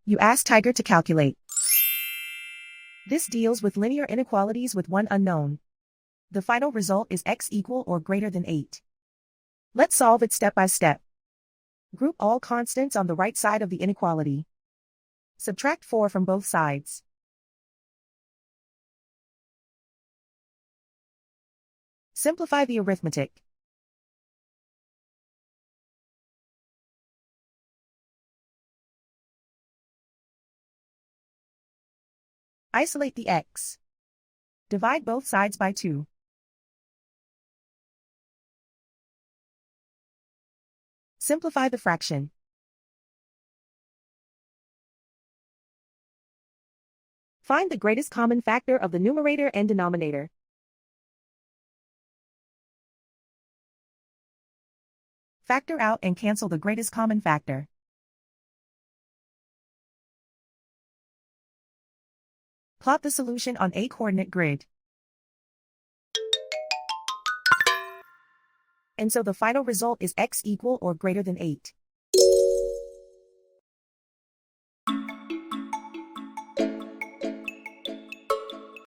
You ask Tiger to calculate. This deals with linear inequalities with one unknown. The final result is x equal or greater than 8. Let's solve it step by step. Group all constants on the right side of the inequality. Subtract 4 from both sides. Simplify the arithmetic. Isolate the x. Divide both sides by 2. Simplify the fraction. Find the greatest common factor of the numerator and denominator. Factor out and cancel the greatest common factor. Plot the solution on a coordinate grid. And so the final result is x equal or greater than 8.